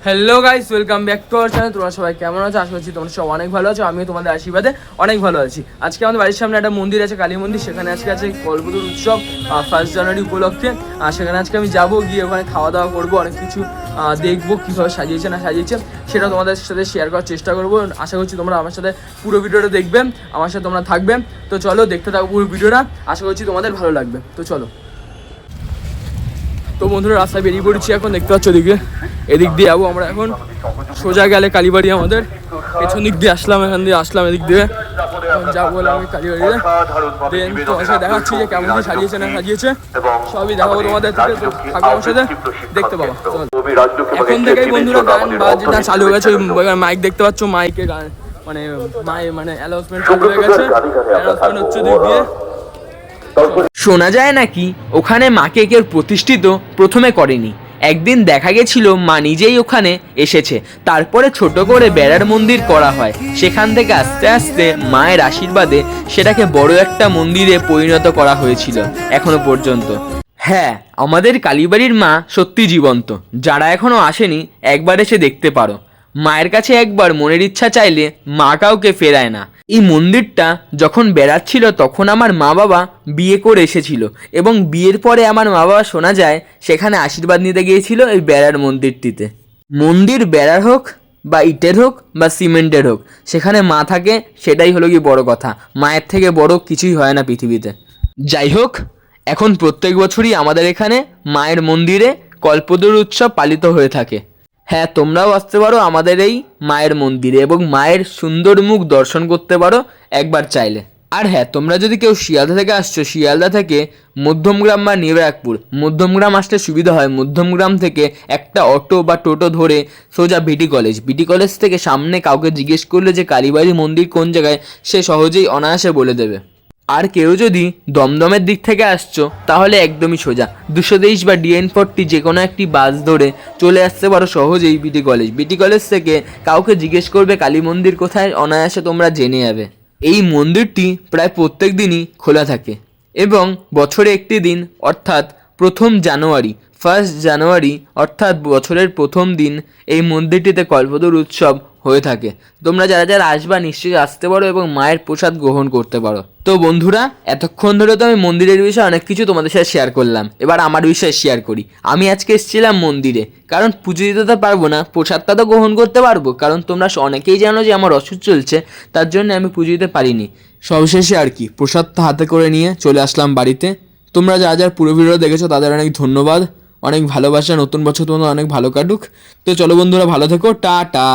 Hello guys, welcome back to our channel. তোমরা সবাই কেমন আছো? আশা করছি তোমরা সব অনেক ভালো আছো। আমিও তোমাদের আশীর্বাদে অনেক ভালো আছি। আজকে আমাদের বাড়ির সামনে একটা মন্দির আছে, কালী মন্দির। সেখানে আজকে আছে কল্পতরু উৎসব 1 জানুয়ারি উপলক্ষে। আর সেখানে আজকে আমি যাবো, গিয়ে ওখানে খাওয়া দাওয়া করবো, অনেক কিছু দেখবো কীভাবে সাজিয়েছে না সাজিয়েছে সেটা তোমাদের সাথে শেয়ার করার চেষ্টা করবো। আশা করছি তোমরা আমার সাথে পুরো ভিডিওটা দেখবে, আমার সাথে তোমরা থাকবে। তো চলো দেখতে থাকো পুরো ভিডিওটা, আশা করছি তোমাদের ভালো লাগবে। তো চলো। তো বন্ধুরা, রাস্তায় বেরিয়ে পড়েছি এখন, দেখতে পাচ্ছ এদিক দিয়ে যাবো আমরা এখন। সোজা গেলে কালীবাড়ি আমাদের, পেছন দিক দিয়ে আসলাম, এখান দিয়ে আসলাম এদিক দিয়ে যাবো বলে আমি কালীবাড়িতে। দেন তোমার সাথে দেখাচ্ছি যে কেমন কি সাজিয়েছে না সাজিয়েছে, সবই দেখাবো তোমাদের থেকে। তো থাকবো আমার সাথে, দেখতে পাবো। এখন থেকেই বন্ধুরা গান বাজনা চালু হয়ে গেছে, মাইক দেখতে পাচ্ছ, মাইকে গান মানে অ্যানাউন্সমেন্ট চালু হয়ে গেছে। অ্যানাউন্সমেন্ট হচ্ছে দিক দিয়ে। শোনা যায় নাকি ওখানে মাকে কেউ প্রতিষ্ঠিত প্রথমে করেনি। একদিন দেখা গেছিল মা নিজেই ওখানে এসেছে, তারপরে ছোট করে বেড়ার মন্দির করা হয়। সেখান থেকে আস্তে আস্তে মায়ের আশীর্বাদে সেটাকে বড় একটা মন্দিরে পরিণত করা হয়েছিল এখনো পর্যন্ত। হ্যাঁ, আমাদের কালীবাড়ির মা সত্যি জীবন্ত। যারা এখনো আসেনি একবার এসে দেখতে পারো। মায়ের কাছে একবার মনের ইচ্ছা চাইলে মা কাউকে ফেরায় না। এই মন্দিরটা যখন বেড়াচ্ছিল তখন আমার মা বাবা বিয়ে করে এসেছিল, এবং বিয়ের পরে আমার মা বাবা শোনা যায় সেখানে আশীর্বাদ নিতে গিয়েছিল এই বেড়ার মন্দিরটিতে। মন্দির বেড়ার হোক বা ইটের হোক বা সিমেন্টের হোক, সেখানে মা থাকে, সেটাই হলো কি বড় কথা। মায়ের থেকে বড় কিছুই হয় না পৃথিবীতে। যাই হোক, এখন প্রত্যেক বছরই আমাদের এখানে মায়ের মন্দিরে কল্পতরু উৎসব পালিত হয়ে থাকে। হ্যাঁ, তোমরাও আসতে পারো আমাদের এই মায়ের মন্দিরে এবং মায়ের সুন্দর মুখ দর্শন করতে পারো একবার চাইলে। আর হ্যাঁ, তোমরা যদি কেউ শিয়ালদা থেকে আসছো, শিয়ালদা থেকে মধ্যমগ্রাম বা নিউরাকপুর, মধ্যমগ্রাম আসলে সুবিধা হয়। মধ্যমগ্রাম থেকে একটা অটো বা টোটো ধরে সোজা বিটি কলেজ থেকে সামনে কাউকে জিজ্ঞেস করলে যে কালীবাড়ি মন্দির কোন জায়গায়, সে সহজেই অনায়াসে বলে দেবে। আর কেউ যদি দমদমের দিক থেকে আসছো তাহলে একদমই সোজা 223 বা DN40 যে কোনো একটি বাস ধরে চলে আসতে পারো সহজেই বিটি কলেজ থেকে কাউকে জিজ্ঞেস করবে কালী মন্দির কোথায়, অনায়াসে তোমরা জেনে যাবে। এই মন্দিরটি প্রায় প্রত্যেক দিনই খোলা থাকে এবং বছরে একটি দিন অর্থাৎ 1 জানুয়ারি অর্থাৎ বছরের প্রথম দিন এই মন্দিরটিতে কল্পতরু উৎসব হয়ে থাকে। তোমরা যারা যারা আসবা নিশ্চয়ই আসতে পারো এবং মায়ের প্রসাদ গ্রহণ করতে পারো। তো বন্ধুরা, এতক্ষণ ধরে তো আমি মন্দিরের বিষয়ে অনেক কিছু তোমাদের সাথে শেয়ার করলাম, এবার আমার বিষয়ে শেয়ার করি। আমি আজকে এসেছিলাম মন্দিরে, কারণ পুজো দিতে তো পারবো না, প্রসাদটা তো গ্রহণ করতে পারবো, কারণ তোমরা অনেকেই জানো যে আমার অসুখ চলছে, তার জন্য আমি পুজো দিতে পারিনি। সবশেষে আর কি, প্রসাদটা হাতে করে নিয়ে চলে আসলাম বাড়িতে। তোমরা যা যা পুরো ভিডিও দেখেছো তাদের অনেক ধন্যবাদ, অনেক ভালোবাসা। নতুন বছর তোমাদের অনেক ভালো কাটুক। তো চলো বন্ধুরা, ভালো থেকো, টাটা।